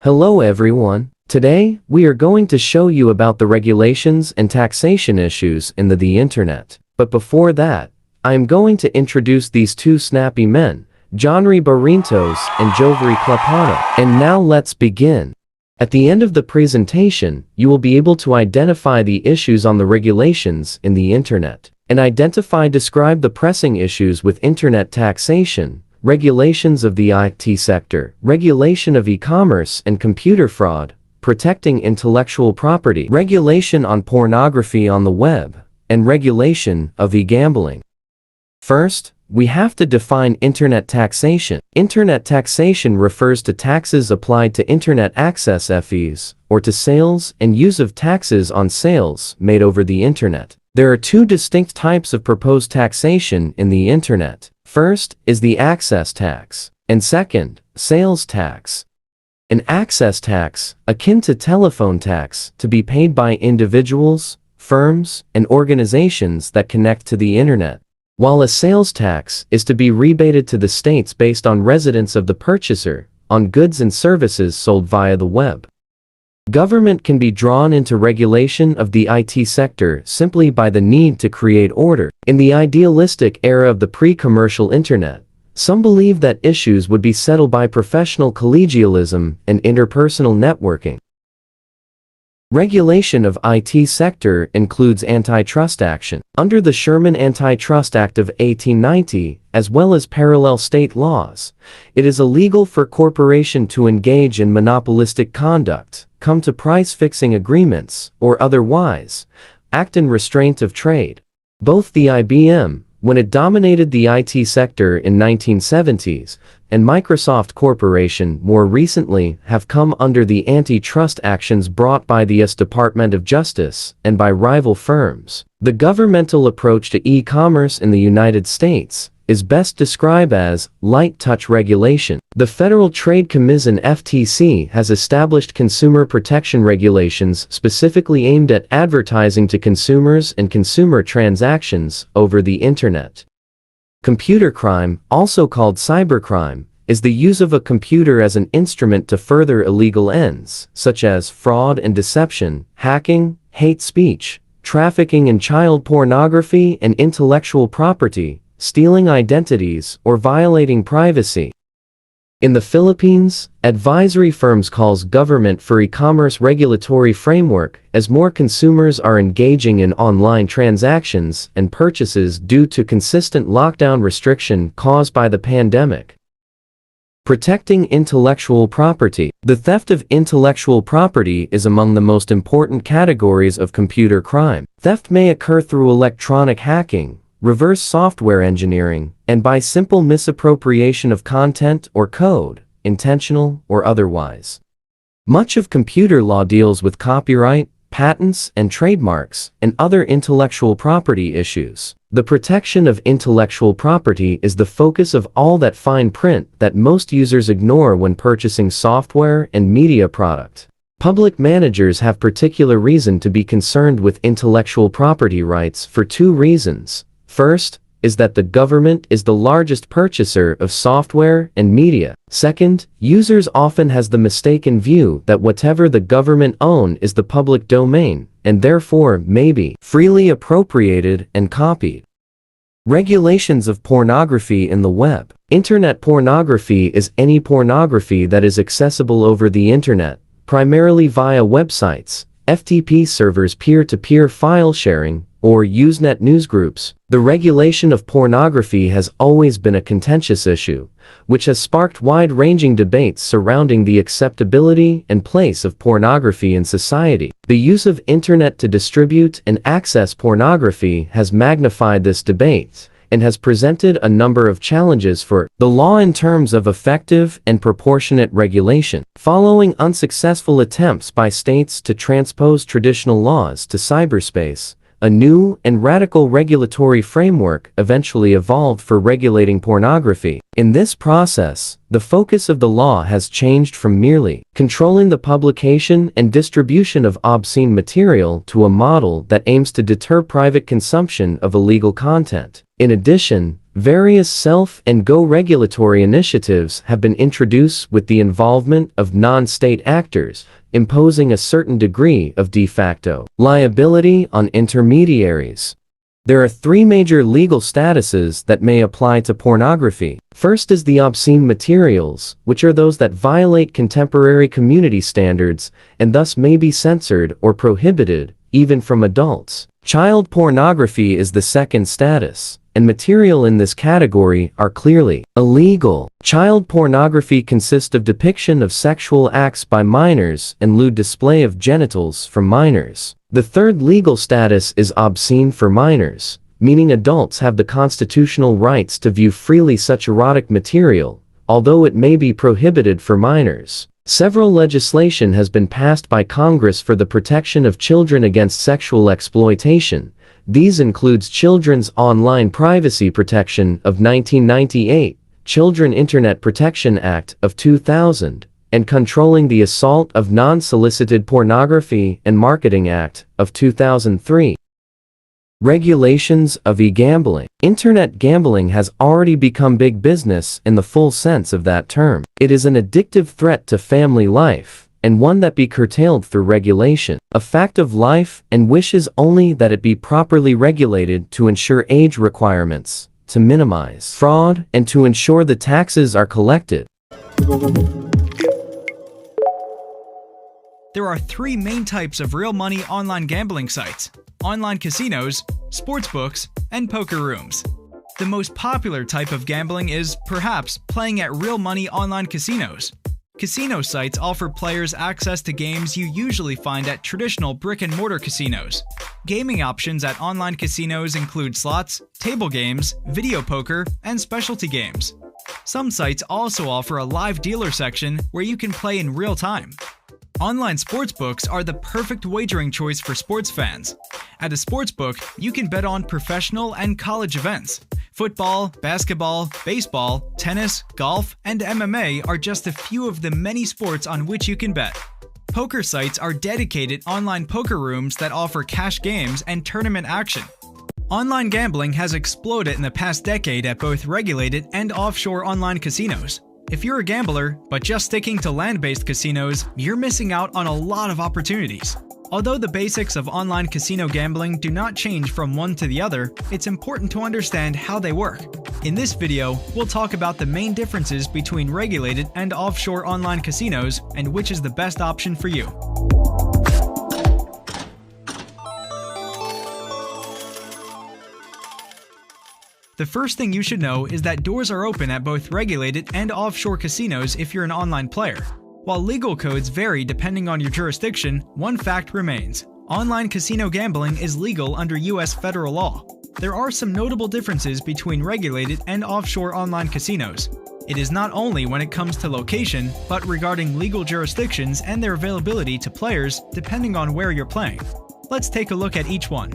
Hello everyone. Today, we are going to show you about the regulations and taxation issues in the internet. But before that, I am going to introduce these two snappy men, Johnry Barrientos and Jovary Klepano. And now let's begin. At the end of the presentation, you will be able to identify the issues on the regulations in the internet, and describe the pressing issues with internet taxation, regulations of the IT sector, regulation of e-commerce and computer fraud, protecting intellectual property, regulation on pornography on the web, and regulation of e-gambling. First, we have to define internet taxation. Internet taxation refers to taxes applied to internet access fees, or to sales and use of taxes on sales made over the internet. There are two distinct types of proposed taxation in the internet. First is the access tax, and second, sales tax. An access tax, akin to telephone tax, to be paid by individuals, firms, and organizations that connect to the internet, while a sales tax is to be rebated to the states based on residence of the purchaser, on goods and services sold via the web. Government can be drawn into regulation of the IT sector simply by the need to create order. In the idealistic era of the pre-commercial internet, some believe that issues would be settled by professional collegialism and interpersonal networking. Regulation of IT sector includes antitrust action. Under the Sherman Antitrust Act of 1890, as well as parallel state laws, it is illegal for corporation to engage in monopolistic conduct, come to price-fixing agreements, or otherwise act in restraint of trade. Both the IBM, when it dominated the IT sector in 1970s, and Microsoft Corporation more recently have come under the antitrust actions brought by the U.S. Department of Justice and by rival firms. The governmental approach to e-commerce in the United States is best described as light touch regulation. The Federal Trade Commission (FTC) has established consumer protection regulations specifically aimed at advertising to consumers and consumer transactions over the internet. Computer crime, also called cybercrime, is the use of a computer as an instrument to further illegal ends, such as fraud and deception, hacking, hate speech, trafficking in child pornography and intellectual property, stealing identities, or violating privacy. In the Philippines, advisory firms calls government for e-commerce regulatory framework as more consumers are engaging in online transactions and purchases due to consistent lockdown restriction caused by the pandemic. Protecting intellectual property. The theft of intellectual property is among the most important categories of computer crime. Theft may occur through electronic hacking, reverse software engineering, and by simple misappropriation of content or code, intentional or otherwise. Much of computer law deals with copyright, patents and trademarks, and other intellectual property issues. The protection of intellectual property is the focus of all that fine print that most users ignore when purchasing software and media product. Public managers have particular reason to be concerned with intellectual property rights for two reasons. First is that the government is the largest purchaser of software and media. Second, users often has the mistaken view that whatever the government own is the public domain, and therefore may be freely appropriated and copied. Regulations of pornography in the web. Internet pornography is any pornography that is accessible over the internet, primarily via websites, FTP servers, peer-to-peer file sharing, or Usenet newsgroups. The regulation of pornography has always been a contentious issue, which has sparked wide-ranging debates surrounding the acceptability and place of pornography in society. The use of internet to distribute and access pornography has magnified this debate and has presented a number of challenges for the law in terms of effective and proportionate regulation. Following unsuccessful attempts by states to transpose traditional laws to cyberspace, a new and radical regulatory framework eventually evolved for regulating pornography. In this process, the focus of the law has changed from merely controlling the publication and distribution of obscene material to a model that aims to deter private consumption of illegal content. In addition, Various self- and go-regulatory initiatives have been introduced with the involvement of non-state actors, imposing a certain degree of de facto liability on intermediaries. There are three major legal statuses that may apply to pornography. First is the obscene materials, which are those that violate contemporary community standards and thus may be censored or prohibited, even from adults. Child pornography is the second status, and material in this category are clearly illegal. Child pornography consists of depiction of sexual acts by minors and lewd display of genitals from minors. The third legal status is obscene for minors, meaning adults have the constitutional rights to view freely such erotic material, although it may be prohibited for minors. Several legislation has been passed by Congress for the protection of children against sexual exploitation. These includes Children's Online Privacy Protection of 1998, Children Internet Protection Act of 2000, and Controlling the Assault of Non-Solicited Pornography and Marketing Act of 2003. Regulations of e-gambling. Internet gambling has already become big business in the full sense of that term. It is an addictive threat to family life, and one that be curtailed through regulation. A fact of life and wishes only that it be properly regulated to ensure age requirements, to minimize fraud, and to ensure the taxes are collected. There are three main types of real money online gambling sites: online casinos, sportsbooks, and poker rooms. The most popular type of gambling is, perhaps, playing at real money online casinos. Casino sites offer players access to games you usually find at traditional brick-and-mortar casinos. Gaming options at online casinos include slots, table games, video poker, and specialty games. Some sites also offer a live dealer section where you can play in real time. Online sportsbooks are the perfect wagering choice for sports fans. At a sportsbook, you can bet on professional and college events. Football, basketball, baseball, tennis, golf, and MMA are just a few of the many sports on which you can bet. Poker sites are dedicated online poker rooms that offer cash games and tournament action. Online gambling has exploded in the past decade at both regulated and offshore online casinos. If you're a gambler, but just sticking to land-based casinos, you're missing out on a lot of opportunities. Although the basics of online casino gambling do not change from one to the other, it's important to understand how they work. In this video, we'll talk about the main differences between regulated and offshore online casinos and which is the best option for you. The first thing you should know is that doors are open at both regulated and offshore casinos if you're an online player. While legal codes vary depending on your jurisdiction, one fact remains: online casino gambling is legal under US federal law. There are some notable differences between regulated and offshore online casinos. It is not only when it comes to location, but regarding legal jurisdictions and their availability to players depending on where you're playing. Let's take a look at each one.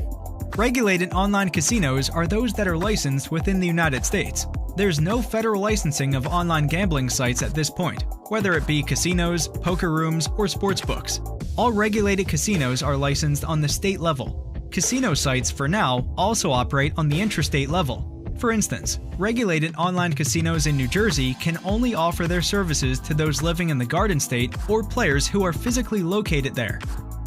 Regulated online casinos are those that are licensed within the United States. There's no federal licensing of online gambling sites at this point, whether it be casinos, poker rooms, or sportsbooks. All regulated casinos are licensed on the state level. Casino sites, for now, also operate on the intrastate level. For instance, regulated online casinos in New Jersey can only offer their services to those living in the Garden State or players who are physically located there.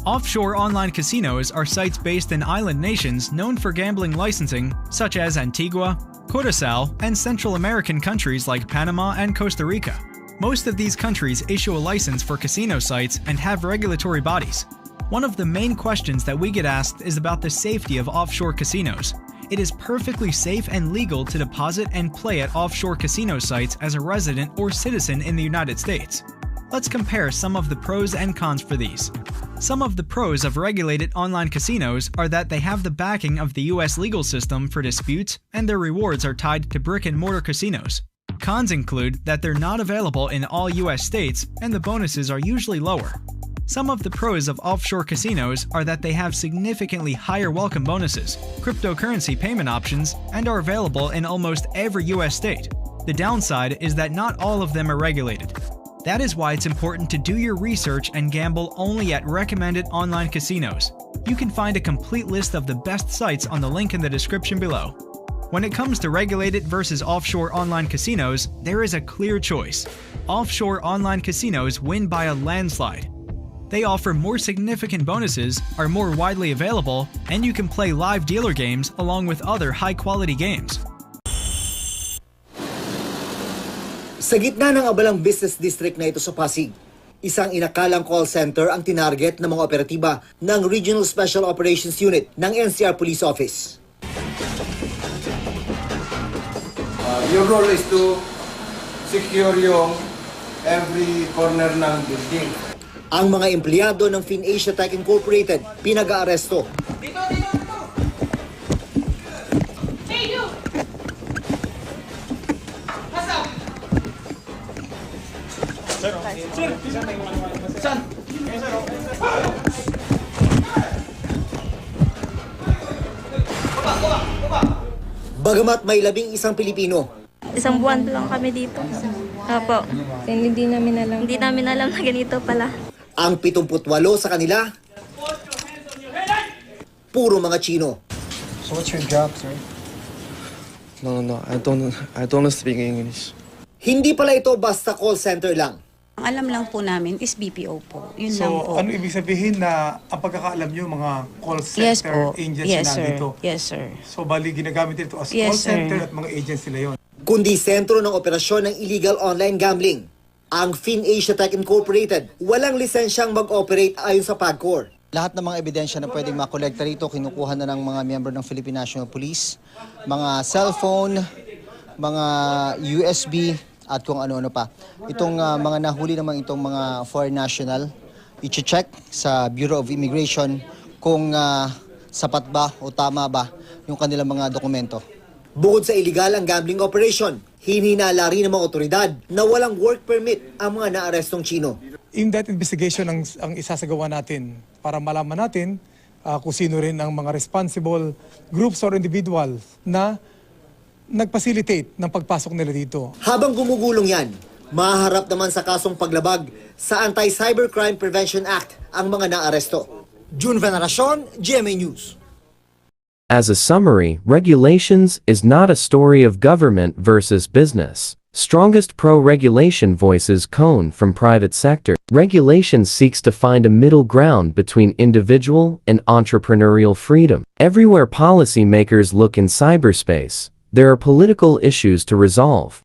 Offshore online casinos are sites based in island nations known for gambling licensing, such as Antigua, Curaçao, and Central American countries like Panama and Costa Rica. Most of these countries issue a license for casino sites and have regulatory bodies. One of the main questions that we get asked is about the safety of offshore casinos. It is perfectly safe and legal to deposit and play at offshore casino sites as a resident or citizen in the United States. Let's compare some of the pros and cons for these. Some of the pros of regulated online casinos are that they have the backing of the US legal system for disputes, and their rewards are tied to brick-and-mortar casinos. Cons include that they're not available in all US states, and the bonuses are usually lower. Some of the pros of offshore casinos are that they have significantly higher welcome bonuses, cryptocurrency payment options, and are available in almost every US state. The downside is that not all of them are regulated. That is why it's important to do your research and gamble only at recommended online casinos. You can find a complete list of the best sites on the link in the description below. When it comes to regulated versus offshore online casinos, there is a clear choice. Offshore online casinos win by a landslide. They offer more significant bonuses, are more widely available, and you can play live dealer games along with other high-quality games. Sa gitna ng abalang business district na ito sa Pasig, isang inakalang call center ang tinarget ng mga operatiba ng Regional Special Operations Unit ng NCR Police Office. Your role is to secure yung every corner ng building. Ang mga empleyado ng FinAsia Tech Incorporated pinag-aaresto. Bagamat may 11 Pilipino, Isang buwan lang kami dito. Opo. Hindi namin alam. Hindi namin alam na ganito pala. ang 78 sa kanila, puro mga Chino. So what's your job, sir? No. I don't speak English. Hindi pala ito basta call center lang. Ang alam lang po namin is BPO po. Yun So lang po. ano ibig sabihin na ang pagkakaalam nyo mga call Yes center po. agents Yes, na sir. nandito? Yes, sir. So bali ginagamit nito as Yes, call center sir. at mga agents nila yon. Kundi sentro ng operasyon ng illegal online gambling. Ang FinAsia Tech Incorporated, walang lisensyang mag-operate ayon sa PAGCOR. Lahat ng mga ebidensya na pwedeng makolekta rito, kinukuha na ng mga miyembro ng Philippine National Police, mga cellphone, mga USB, at kung ano-ano pa. Itong mga nahuli naman itong mga foreign national, i-check sa Bureau of Immigration kung sapat ba o tama ba yung kanilang mga dokumento. Bukod sa illegal ang gambling operation, hininala rin ng mga otoridad na walang work permit ang mga naarestong Chino. In-depth investigation ang isasagawa natin para malaman natin kung sino rin ang mga responsible groups or individuals na nag-facilitate ng pagpasok nila dito. Habang gumugulong yan, mahaharap naman sa kasong paglabag sa Anti-Cybercrime Prevention Act ang mga naaresto. June Veneracion, GMA News. As a summary, regulations is not a story of government versus business. Strongest pro-regulation voices come from private sector. Regulation seeks to find a middle ground between individual and entrepreneurial freedom. Everywhere policymakers look in cyberspace, there are political issues to resolve.